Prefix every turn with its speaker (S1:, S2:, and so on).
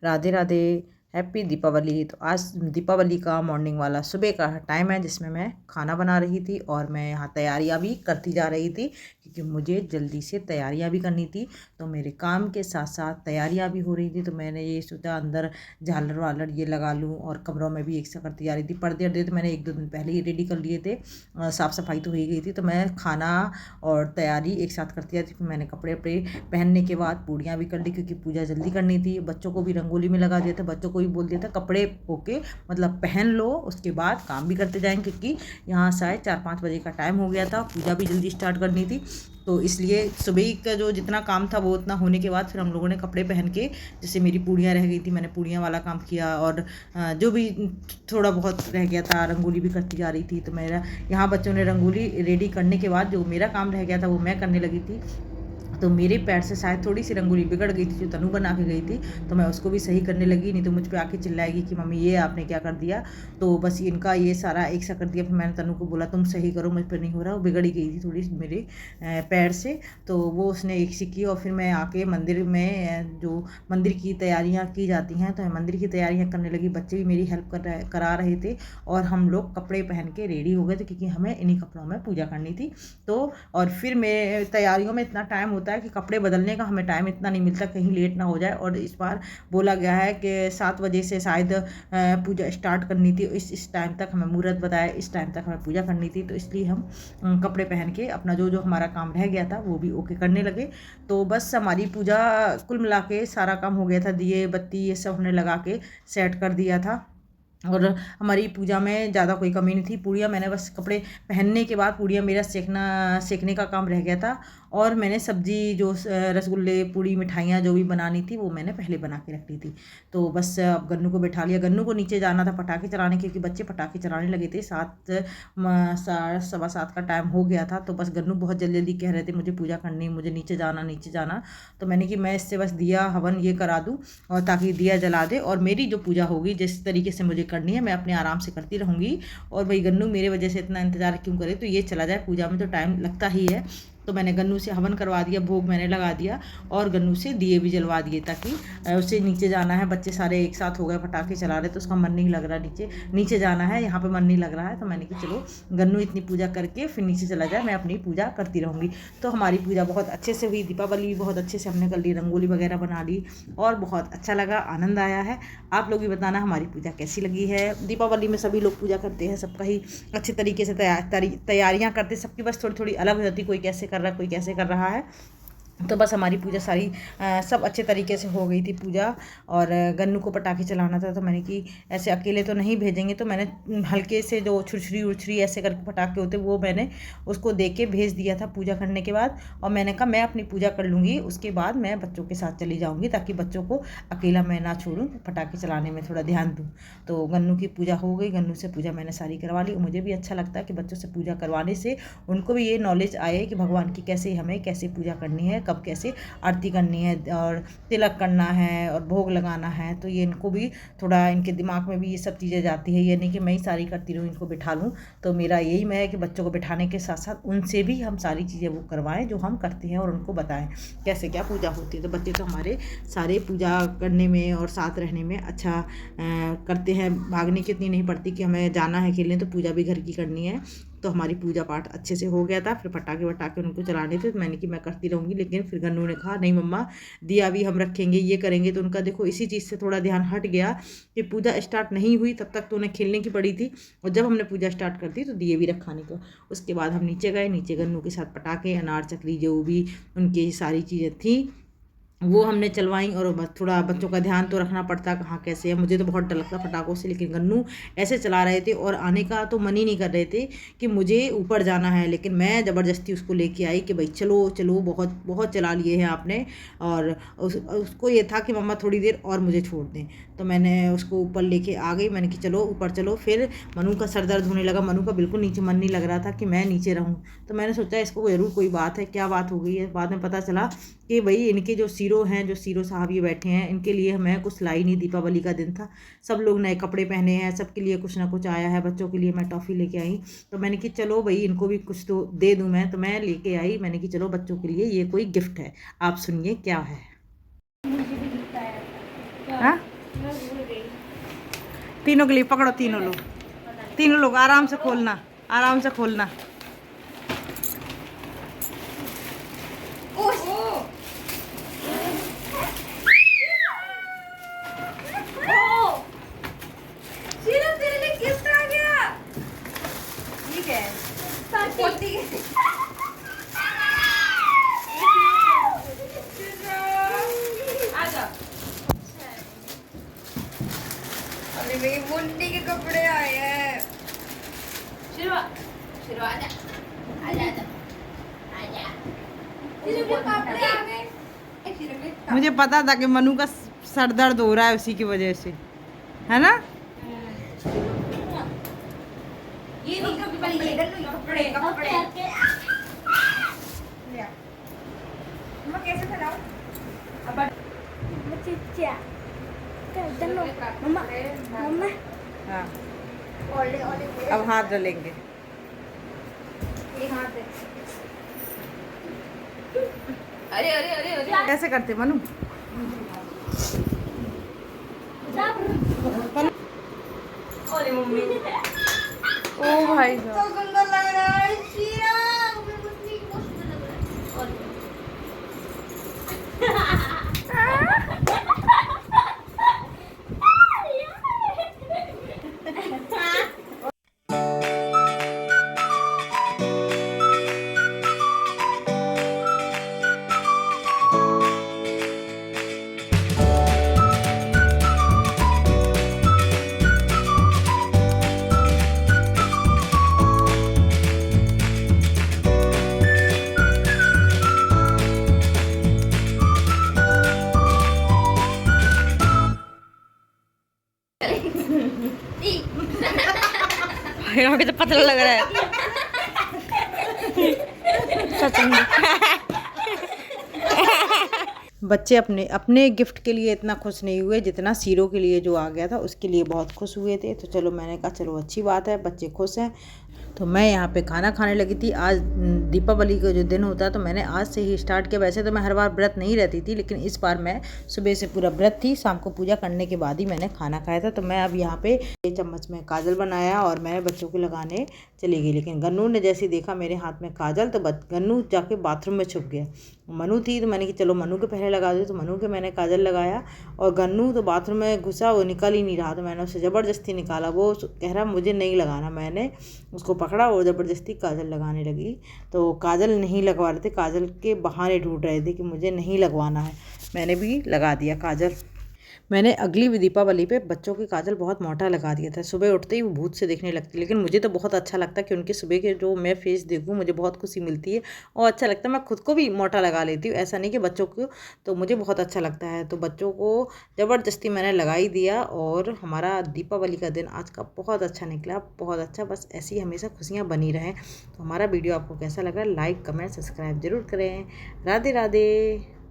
S1: Radhe Radhe, happy Deepawali. तो आज दीपावली का मॉर्निंग वाला सुबह का टाइम है जिसमें मैं खाना बना रही थी और मैं यहाँ तैयारियाँ भी करती जा रही थी क्योंकि मुझे जल्दी से तैयारियाँ भी करनी थी। तो मेरे काम के साथ साथ तैयारियाँ भी हो रही थी, तो मैंने ये सोचा अंदर झालर वालर ये लगा लूँ और कमरों में भी एक साथ करती जा रही थी। पर्दे अर्दे तो मैंने 1-2 दिन पहले ही रेडी कर लिए थे, साफ़ सफाई तो हो ही गई थी। तो मैं खाना और तैयारी एक साथ करती जाती थी। फिर मैंने कपड़े वपड़े पहनने के बाद पूड़ियाँ भी कर ली क्योंकि पूजा जल्दी करनी थी। बच्चों को भी रंगोली में लगा दिया था, बच्चों को भी बोल दिया था कपड़े होके मतलब पहन लो, उसके बाद काम भी करते जाएंगे क्योंकि यहाँ शायद 4-5 बजे का टाइम हो गया था, पूजा भी जल्दी स्टार्ट करनी थी। तो इसलिए सुबह का जो जितना काम था वो उतना होने के बाद फिर हम लोगों ने कपड़े पहन के, जैसे मेरी पूड़ियाँ रह गई थी मैंने पूड़ियाँ वाला काम किया और जो भी थोड़ा बहुत रह गया था रंगोली भी करती जा रही थी। तो मेरा यहाँ बच्चों ने रंगोली रेडी करने के बाद जो मेरा काम रह गया था वो मैं करने लगी थी। तो मेरे पैर से शायद थोड़ी सी रंगोली बिगड़ गई थी जो तनु बना के गई थी, तो मैं उसको भी सही करने लगी, नहीं तो मुझ पे आके चिल्लाएगी कि मम्मी ये आपने क्या कर दिया। तो बस इनका ये सारा एक सा कर दिया। फिर मैंने तनु को बोला तुम सही करो, मुझ पर नहीं हो रहा, वो बिगड़ ही गई थी थोड़ी मेरे पैर से। तो वो उसने एक सी की और फिर मैं आके मंदिर में जो मंदिर की तैयारियाँ की जाती हैं तो मैं मंदिर की तैयारियाँ करने लगी। बच्चे भी मेरी हेल्प करा रहे थे और हम लोग कपड़े पहन के रेडी हो गए थे क्योंकि हमें इन्हीं कपड़ों में पूजा करनी थी। तो और फिर मैं तैयारियों में इतना टाइम होता है कि कपड़े बदलने का हमें टाइम इतना नहीं मिलता कहीं लेट ना हो जाए। और इस बार बोला गया है कि 7 बजे से शायद पूजा स्टार्ट करनी थी, इस टाइम तक हमें मुहूर्त बताया, इस टाइम तक हमें पूजा करनी थी। तो इसलिए हम कपड़े पहन के अपना जो जो हमारा काम रह गया था वो भी ओके करने लगे। तो बस हमारी पूजा कुल मिला के सारा काम हो गया था, दिए बत्ती ये सब हमने लगा के सेट कर दिया था और हमारी पूजा में ज़्यादा कोई कमी नहीं थी। पूड़ियाँ मैंने बस कपड़े पहनने के बाद पूड़ियाँ मेरा सेकने का काम रह गया था और मैंने सब्जी जो रसगुल्ले पूड़ी मिठाइयाँ जो भी बनानी थी वो मैंने पहले बना के रख ली थी। तो बस अब गन्नू को बैठा लिया, गन्नू को नीचे जाना था पटाखे चलाने क्योंकि बच्चे पटाखे चलाने लगे थे। 7 सवा 7 का टाइम हो गया था। तो बस गन्नू बहुत जल्दी जल्दी कह रहे थे मुझे पूजा करनी, मुझे नीचे जाना नीचे जाना। तो मैंने कि मैं इससे बस दिया हवन ये करा दूँ और ताकि दिया जला दे और मेरी जो पूजा होगी जिस तरीके से मुझे करनी है मैं अपने आराम से करती रहूँगी। और भाई गन्नू मेरे वजह से इतना इंतज़ार क्यों करे, तो ये चला जाए, पूजा में तो टाइम लगता ही है। तो मैंने गन्नू से हवन करवा दिया, भोग मैंने लगा दिया और गन्नू से दिए भी जलवा दिए ताकि उसे नीचे जाना है। बच्चे सारे एक साथ हो गए पटाखे चला रहे तो उसका मन नहीं लग रहा, नीचे नीचे जाना है, यहाँ पे मन नहीं लग रहा है। तो मैंने कि चलो गन्नू इतनी पूजा करके फिर नीचे चला जाए, मैं अपनी पूजा करती रहूँगी। तो हमारी पूजा बहुत अच्छे से हुई, दीपावली भी बहुत अच्छे से हमने कर ली, रंगोली वगैरह बना ली और बहुत अच्छा लगा, आनंद आया है। आप लोग भी बताना हमारी पूजा कैसी लगी है। दीपावली में सभी लोग पूजा करते हैं, सबका ही अच्छे तरीके से तैयारियाँ करते, सबकी बस थोड़ी थोड़ी अलग हो जाती, कोई कैसे कर रहा है कोई कैसे कर रहा है। तो बस हमारी पूजा सारी सब अच्छे तरीके से हो गई थी पूजा। और गन्नू को पटाखे चलाना था तो मैंने कि ऐसे अकेले तो नहीं भेजेंगे, तो मैंने हल्के से जो छुरछुरी उछरी ऐसे करके पटाखे होते वो मैंने उसको दे के भेज दिया था पूजा करने के बाद। और मैंने कहा मैं अपनी पूजा कर लूँगी, उसके बाद मैं बच्चों के साथ चली जाऊँगी ताकि बच्चों को अकेला मैं ना छोड़ूँ, पटाखे चलाने में थोड़ा ध्यान दूँ। तो गन्नू की पूजा हो गई, गन्नू से पूजा मैंने सारी करवा ली। मुझे भी अच्छा लगता है कि बच्चों से पूजा करवाने से उनको भी ये नॉलेज आए कि भगवान की कैसे हमें कैसे पूजा करनी है, कब कैसे आरती करनी है और तिलक करना है और भोग लगाना है। तो ये इनको भी थोड़ा इनके दिमाग में भी ये सब चीज़ें जाती है, ये नहीं कि मैं ही सारी करती रहूँ इनको बिठा लूँ। तो मेरा यही मैं है कि बच्चों को बिठाने के साथ साथ उनसे भी हम सारी चीज़ें वो करवाएं जो हम करते हैं और उनको बताएं कैसे क्या पूजा होती है। तो बच्चे तो हमारे सारे पूजा करने में और साथ रहने में अच्छा करते हैं, भागने की इतनी नहीं पड़ती कि हमें जाना है खेलने तो पूजा भी घर की करनी है। तो हमारी पूजा पाठ अच्छे से हो गया था। फिर पटाखे वटाखे उनको चलाने थे तो मैंने कि मैं करती रहूँगी, लेकिन फिर गन्नू ने कहा नहीं मम्मा दिया भी हम रखेंगे ये करेंगे। तो उनका देखो इसी चीज़ से थोड़ा ध्यान हट गया कि पूजा स्टार्ट नहीं हुई तब तक तो उन्हें खेलने की पड़ी थी और जब हमने पूजा स्टार्ट कर दी तो दिए भी रखाने को। उसके बाद हम नीचे गए, नीचे गन्नू के साथ पटाखे अनार चकली जो भी उनकी सारी चीज़ें थी वो हमने चलवाई। और बस थोड़ा बच्चों का ध्यान तो रखना पड़ता कहाँ कैसे है, मुझे तो बहुत डर लगता पटाखों से, लेकिन गन्नू ऐसे चला रहे थे और आने का तो मन ही नहीं कर रहे थे कि मुझे ऊपर जाना है। लेकिन मैं ज़बरदस्ती उसको लेके आई कि भाई चलो चलो, बहुत बहुत चला लिए हैं आपने। और उसको ये था कि मम्मा थोड़ी देर और मुझे छोड़ दें, तो मैंने उसको ऊपर लेके आ गई। मैंने कि चलो ऊपर चलो। फिर मनु का सर दर्द होने लगा, मनु का बिल्कुल नीचे मन नहीं लग रहा था कि मैं नीचे रहूँ। तो मैंने सोचा इसको ज़रूर कोई बात है, क्या बात हो गई है। बाद में पता चला कि भाई इनके जो सीरो हैं, जो सीरो साहब ये बैठे हैं, इनके लिए मैं कुछ लाई नहीं, दीपावली का दिन था, सब लोग नए कपड़े पहने हैं, सबके लिए कुछ ना कुछ आया है। बच्चों के लिए मैं टॉफ़ी लेके आई, तो मैंने कि चलो भाई इनको भी कुछ तो दे दूँ मैं, तो मैं लेके आई। मैंने कि चलो बच्चों के लिए ये कोई गिफ्ट है, आप सुनिए क्या है। हाँ तीनों के लिए पकड़ो, तीनों लोग आराम से खोलना, आराम से खोलना।
S2: तेरे लिए गिफ्ट आ गया। ठीक है आजा। अरे मेरी मुन्नी के कपड़े आए हैं। शिरवा शिरवा आजा आजा आजा आजा। तेरे कपड़े आ गए।
S1: मुझे पता था कि मनु का सर दर्द हो रहा है उसी की वजह से, है ना?
S2: ये नहीं कपड़े कपड़े मैं कैसे खिलाऊं? अब
S3: मम्मा मम्मा
S1: हाँ,
S2: ओले ओले
S1: अब हाथ डालेंगे।
S2: एक हाथ दे। अरे अरे अरे अरे
S1: कैसे करते मनु?
S2: ओले मम्मी।
S1: ओ भाई साहब,
S2: तो सुंदर लग रहा है शीरा। मेरे को इतनी बहुत सुंदर लग रहा है। ओले
S1: भाई तो पतला लग रहा है। बच्चे अपने अपने गिफ्ट के लिए इतना खुश नहीं हुए जितना सीरो के लिए जो आ गया था उसके लिए बहुत खुश हुए थे। तो चलो मैंने कहा चलो अच्छी बात है, बच्चे खुश हैं। तो मैं यहाँ पे खाना खाने लगी थी। आज दीपावली का जो दिन होता है तो मैंने आज से ही स्टार्ट किया। वैसे तो मैं हर बार व्रत नहीं रहती थी, लेकिन इस बार मैं सुबह से पूरा व्रत थी। शाम को पूजा करने के बाद ही मैंने खाना खाया था। तो मैं अब यहाँ पे 1 चम्मच में काजल बनाया और मैं बच्चों को लगाने चली गई। लेकिन गन्नू ने जैसे देखा मेरे हाथ में काजल तो गन्नू जाके बाथरूम में छुप गया। मनु थी तो मैंने कि चलो मनु के पहले लगा दो, तो मनु के मैंने काजल लगाया और गन्नू तो बाथरूम में घुसा, वो निकल ही नहीं रहा। तो मैंने उसे ज़बरदस्ती निकाला। वो कह रहा मुझे नहीं लगाना। मैंने उसको पकड़ा और ज़बरदस्ती काजल लगाने लगी। तो काजल नहीं लगवा रहे थे, काजल के बहाने ढूंढ रहे थे कि मुझे नहीं लगवाना है। मैंने भी लगा दिया काजल। मैंने अगली दीपावली पे बच्चों की काजल बहुत मोटा लगा दिया था। सुबह उठते ही वो भूत से देखने लगती, लेकिन मुझे तो बहुत अच्छा लगता है कि उनके सुबह के जो मैं फेस देखूँ मुझे बहुत खुशी मिलती है और अच्छा लगता है। मैं खुद को भी मोटा लगा लेती हूँ, ऐसा नहीं कि बच्चों को, तो मुझे बहुत अच्छा लगता है। तो बच्चों को ज़बरदस्ती मैंने लगा ही दिया और हमारा दीपावली का दिन आज का बहुत अच्छा निकला, बहुत अच्छा। बस ऐसी हमेशा खुशियाँ बनी रहें। तो हमारा वीडियो आपको कैसा लगा, लाइक कमेंट सब्सक्राइब ज़रूर करें। राधे राधे।